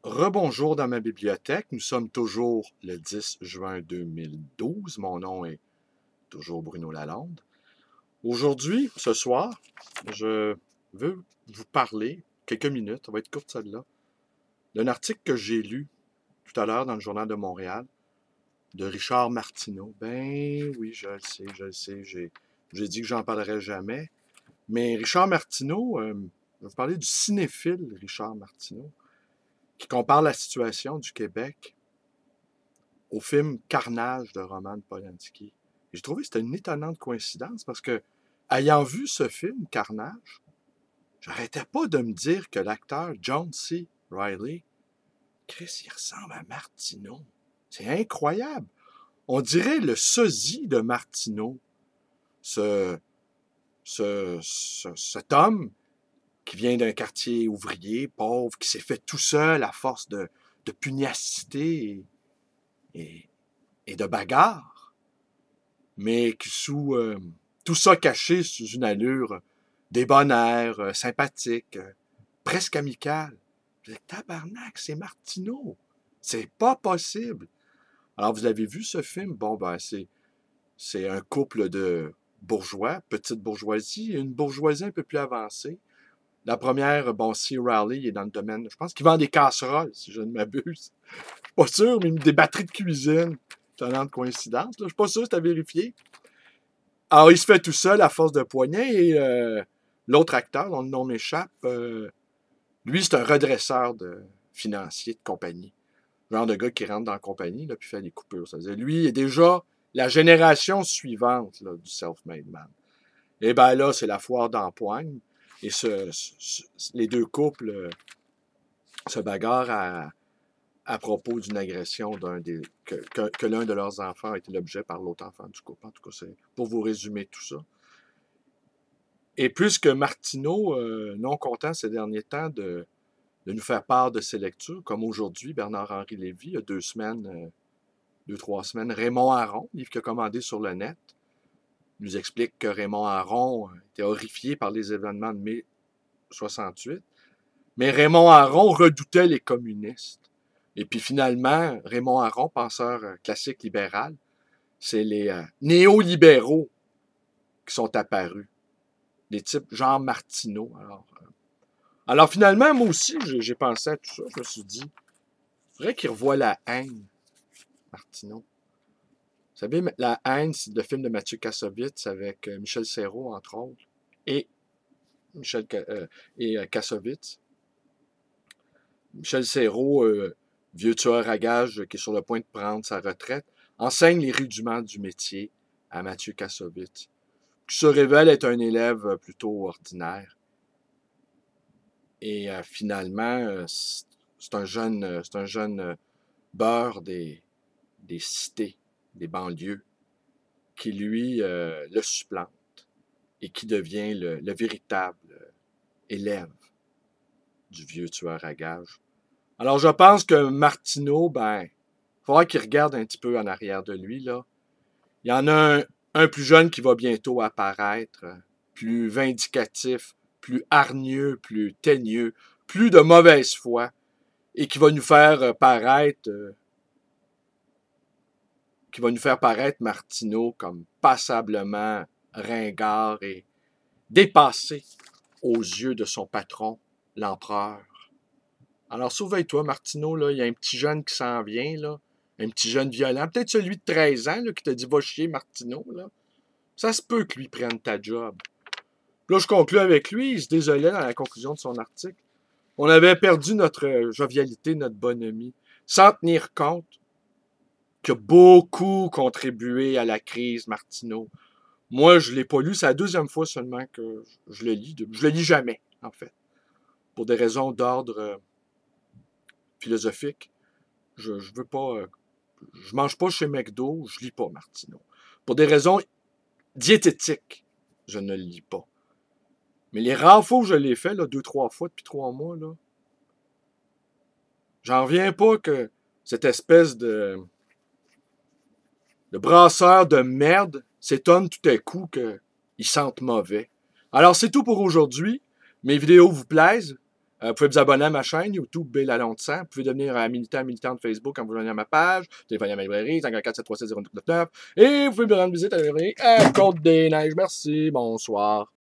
Rebonjour dans ma bibliothèque. Nous sommes toujours le 10 juin 2012. Mon nom est toujours Bruno Lalonde. Aujourd'hui, ce soir, je veux vous parler quelques minutes, ça va être court celle-là, d'un article que j'ai lu tout à l'heure dans le Journal de Montréal de Richard Martineau. Ben oui, je le sais, j'ai dit que j'en parlerai jamais. Mais Richard Martineau, je vais vous parler du cinéphile Richard Martineau, qui compare la situation du Québec au film Carnage de Roman Polanski. J'ai trouvé que c'était une étonnante coïncidence parce que, ayant vu ce film, Carnage, j'arrêtais pas de me dire que l'acteur John C. Reilly, Chris, il ressemble à Martineau. C'est incroyable. On dirait le sosie de Martineau. Ce, cet homme qui vient d'un quartier ouvrier, pauvre, qui s'est fait tout seul à force de pugnacité et, et de bagarre, mais qui tout ça caché sous une allure débonnaire, sympathique, presque amicale. Je dis, tabarnak, c'est Martineau. C'est pas possible. Alors, vous avez vu ce film? Bon, ben, c'est un couple de bourgeois, petite bourgeoisie, et une bourgeoisie un peu plus avancée. La première, bon, C. Raleigh, il est dans le domaine, je pense qu'il vend des casseroles, si je ne m'abuse. Je suis pas sûr, mais des batteries de cuisine. Étonnante coïncidence, là. Je suis pas sûr, c'est à vérifier. Alors, il se fait tout seul à force de poignets et l'autre acteur, dont le nom m'échappe, lui, c'est un redresseur financier de compagnie. Le genre de gars qui rentre dans la compagnie là, puis fait des coupures. C'est-à-dire, lui, il est déjà la génération suivante là, du self-made man. Et bien là, c'est la foire d'empoigne. Et les deux couples se bagarrent à propos d'une agression que l'un de leurs enfants a été l'objet par l'autre enfant du couple. En tout cas, c'est pour vous résumer tout ça. Et puisque Martineau, non content ces derniers temps de nous faire part de ses lectures, comme aujourd'hui, Bernard-Henri Lévy, il y a 2 semaines, 2, 3 semaines, Raymond Aron, livre qu'il a commandé sur le net, nous explique que Raymond Aron était horrifié par les événements de mai 68, mais Raymond Aron redoutait les communistes. Et puis finalement, Raymond Aron, penseur classique libéral, c'est les néolibéraux qui sont apparus. Des types genre Martineau. Alors finalement, moi aussi, j'ai pensé à tout ça. Je me suis dit, il faudrait qu'il revoie La haine, Martineau. Vous savez, La haine, c'est le film de Mathieu Kassovitz avec Michel Serrault, entre autres, et Kassovitz. Michel Serrault, vieux tueur à gages qui est sur le point de prendre sa retraite, enseigne les rudiments du métier à Mathieu Kassovitz, qui se révèle être un élève plutôt ordinaire. Et finalement, c'est un jeune beurre des cités, des banlieues, qui lui le supplante et qui devient le véritable élève du vieux tueur à gages. Alors je pense que Martineau, ben, il faudra qu'il regarde un petit peu en arrière de lui, là. Il y en a un plus jeune qui va bientôt apparaître, plus vindicatif, plus hargneux, plus teigneux, plus de mauvaise foi, et qui va nous faire paraître Martineau comme passablement ringard et dépassé aux yeux de son patron, l'empereur. Alors surveille-toi, Martineau, là, il y a un petit jeune qui s'en vient, là, un petit jeune violent, peut-être celui de 13 ans là, qui te dit « Va chier, Martineau », là. Ça se peut que lui prenne ta job. Là, je conclue avec lui, il se désolait dans la conclusion de son article. On avait perdu notre jovialité, notre bonhomie, sans tenir compte qui a beaucoup contribué à la crise, Martineau. Moi, je ne l'ai pas lu. C'est la deuxième fois seulement que je le lis. Je le lis jamais, en fait. Pour des raisons d'ordre philosophique. Je veux pas. Je mange pas chez McDo, je lis pas Martineau. Pour des raisons diététiques, je ne le lis pas. Mais les rares fois où je l'ai fait, là, 2, 3 fois depuis 3 mois, là, j'en reviens pas que cette espèce de brasseur de merde s'étonne tout à coup qu'ils sentent mauvais. Alors, c'est tout pour aujourd'hui. Mes vidéos vous plaisent. Vous pouvez vous abonner à ma chaîne YouTube B. Lalonde 100. Vous pouvez devenir un militant de Facebook en vous joignant à ma page. Téléphonez à ma librairie, 514-736-0999. Et vous pouvez me rendre visite à la librairie à Côte-des-Neiges. Merci, bonsoir.